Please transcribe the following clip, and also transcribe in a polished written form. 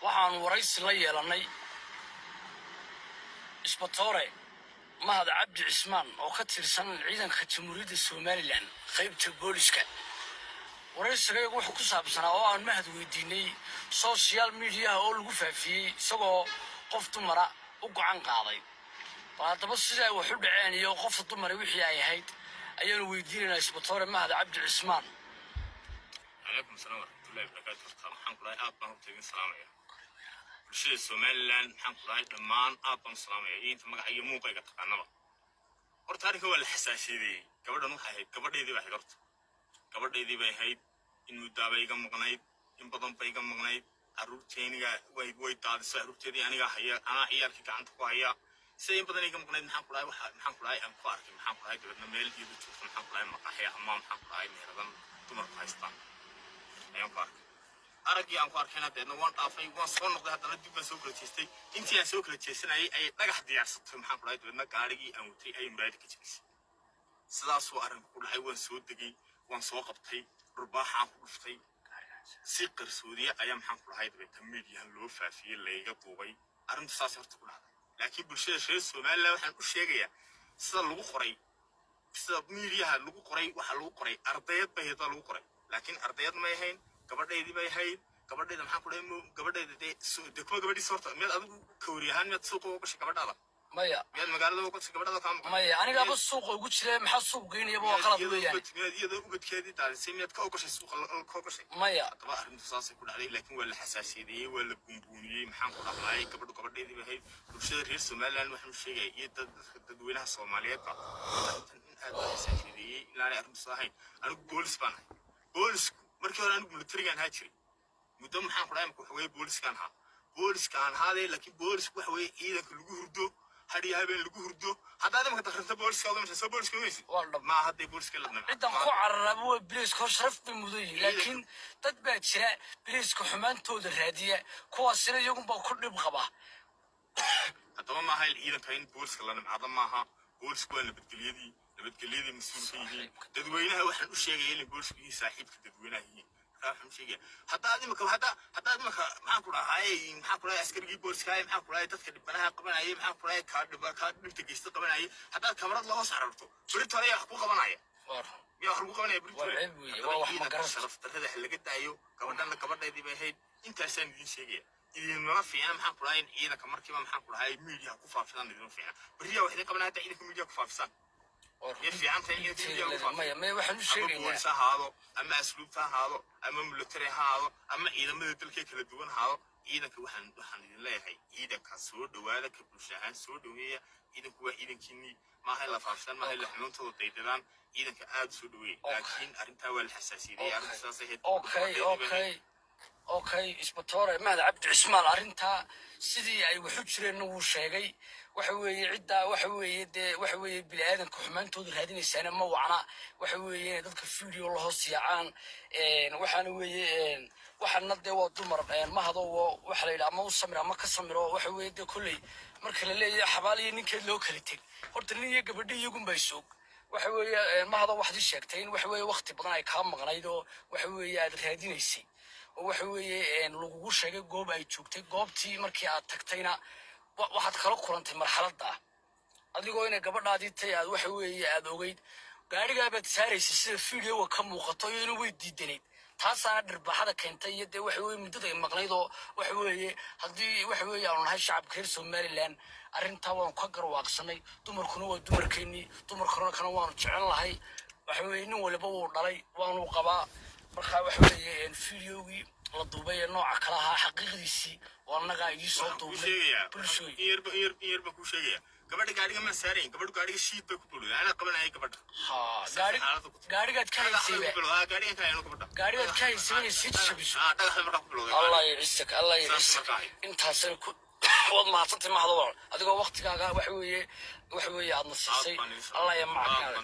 waxaan waraysi la yeelanay isbatoore mahad cabdi cismaan oo ka tirsan ciidanka jamhuuriyadda somalilan qaybta booliska. waraysigaygu wuxuu ku saabsanaa oo aan mahad weydiinay social mediaha oo lagu faafiyey isagoo qof dumara u gacan qaaday. haddaba sida ay wax u dhaceen iyo qofta dumara wixii ay ahayd ayaanu weydiinaynaa isbatoore mahad cabdi cismaan. عليكم السلام ورحمة الله وبركاته. الحمد لله أبا مبتدئين سلامية. bulshada Somaliland waxaan ku rahay dhammaan aabban salaamay inta magacayga muuqayga taqaanaba horta arrinka waa la xasaasiyay gabadhan waxay ahayd gabadheedii bay horta gabadheedii bay ahayd in muddaaba iga maqnayd in badan bay iga maqnayd aruurteeniga way daadisay aruurteedii aniga haya ana ciyaalkii gacanta ku haya si in badan iga maqnayd maxaan ku rahay maxaan ku rahay aan ku arkay maxaan ku rahay gabadha meel iyo joogto maxaan ku rahay maqaxiya ama maxaan ku rahay meeradan dumarku haystaan ayaan ku arkay aragii aan ku arkayna deedna waan dhaafay waan soo noqday haddana dib baan soo kala jeestay intii aan soo kala jeesanayay ay dhagax diyaarsatay maxaan ku dhahay deedna gaarigii aan watay ay muraayad ka jabisay sidaasuu arrinku ku dhahay waan soo degay waan soo qabtay dhurbaaxaan ku dhuftay si qarsoodiya ayaa maxaan ku dhahay dabeeta miidiyahan loo faafiyey layga duubay arrintu saas horta ku dhacday laakiin bulshada reer Somaliland waxaan u sheegayaa sida lagu qoray sida miidiyaha lagu qoray waxa lagu qoray ardayad bay hada lagu qoray laakiin ardayad ma ahayn gabadheedii bay ahayd gabadheeda maxaan ku dhahay gabadheeda de kuma gabadhii sorta meel adigu kawriyahaan mid suuqa uga gashay gabadhaada maya meel magaalada uga gashay gabadhaada ka maqan maya aniga suuqa ugu jiray maxaa suuq geynayaba waa qalad weeyaan iyadoo ubadkeedii daalisay mid ka uga gashay suuqa ka uga gashay maya hadaba arrintu saasay ku dhacday laakiin waa la xasaasiyay waa la buunbuuniyay maxaan ku dhahay gabadheedii bay ahayd bulshada reer Somaliland waxaan u sheegay iyo dadweynaha Soomaaliyeed ba aad la xasaasiyay ilaa arrintu saahayn anigu boolis baan ahay boolisku markii hore anigu militarigan haa jiray muddo maxaan ku dhahay marka waxaweye booliskaan haadee laakiin boolisku waxa weye ciidanka lagu hurdo hadhiya habeen lagu hurdo haddaad imaka dakranta booliska oga masha soo booliska weysid ma hadday booliska ladnam ciddan ku cararaba waa biliiska hor sharaf bay mudan yihiin laakiin dad baa jira biliiska xumaantooda raadiya kuwaasina iyagunbaa ku dhib qaba haddaba maaha ciidanka in booliska la nimcada maaha boolisku waa nabadgelyadii mas-uulka yihiin dadweynaha waxaan u sheegaya in boolisku yihiin saaxiibka dadweynaha yihiin waxaan u sheegaya haddaad imaka maxaan ku dhahay askarigii booliska maxaan ku dhahay dadka dhibanaha qabanayay maxaan ku dhahay kaa dhibta geysta qabanayay haddaad kamarad la hoos cararto berito hore wax ku qabanaya miyaa wax lagu qabanaya berito sharaf darrada laga daayo gabadhana gabadheedii bay ahayd intaasaan idiin sheegaya idinma fiicna maxaan ku dhahay in ciidanka markiiba maxaan ku dhahay miidiyaha ku faafisaan idinma fiicna beriyaa wax idin qabanaya hadda ciidanka miidiyaha ku faafisaan waxaan u sheegaynaa haado ama asluubta haado ama military haado ama ciidamada dalka kala duwan haado ciidanka waxaan idin leeyahay ciidanka soo dhawaada ka bulshahaan soo dhaweeya ciidanku waa ciidankiinii maaha la faafsan maaha la xanuuntooda daydadaan ciidanka aad soo dhaweeya laakiin arrintaa waa la xasaasiyay arrintaas ahayd okay isbatoore mahad cabdi cismaan arrintaa sidii ay wax u jireenna wuu sheegay waxa weeye ciddaa waxa weeye dee waxa weeye bini'aadanka xumaantooda raadinaysaana ma wacna waxa weeye inay dadka video la hoos yaacaan waxaana weeye waxaana dee waa dumar mahadoo waxa la yidhi ama u samir ama ka samiro waxa weeye dee kolley marka la leeyahay xabaal iyo ninkeed loo kala teg horta nin iyo gabadhi iyagun bay soog waxa weeye mahadoo waxaad ii sheegtay in waxa weeye waqti badan ay kaa maqnayd oo waxa weeye aad raadinaysay oo waxa weeye lagugu sheegay goob ay joogtay goobtii markii aad tagtayna waxaad kala kulantay marxaladda adigoo inay gabadhaadii tay aad waxa weeye aad ogeyd gaarigaabaad saaraysay sida videoga ka muuqato iyaduna way diidanayd taasaana dhirbaaxada keentay iyo dee waxa weeye muddada ay maqnayd oo waxa weeye haddii waxa weeye aanu nahay shacabka reer Somaliland arrintaa waanu ka garwaaqsanay dumarkuna waa dumarkeennii dumarkuna kana waanu jecel lahay waxa weeye nin waliba wuu dhalay waanu qabaa markaa waxa weeye videogii la duubay ee nooca kala ahaa xaqiiqdiisii oo annagaa idii soo duubnay bulshooyinba ku sheegaya gabadha gaariga ma saarayn gabadhu gaariga shiid bay ku duulay ana qabanayay gabadha gaarigaad ka haysay gaarigaad ka haysay inay sii jabiso allah yicisak intaasay ku waad mahadsantay mahadoo adigoo waqtigaaga waxa weeye aadna siisay allah ya macaaga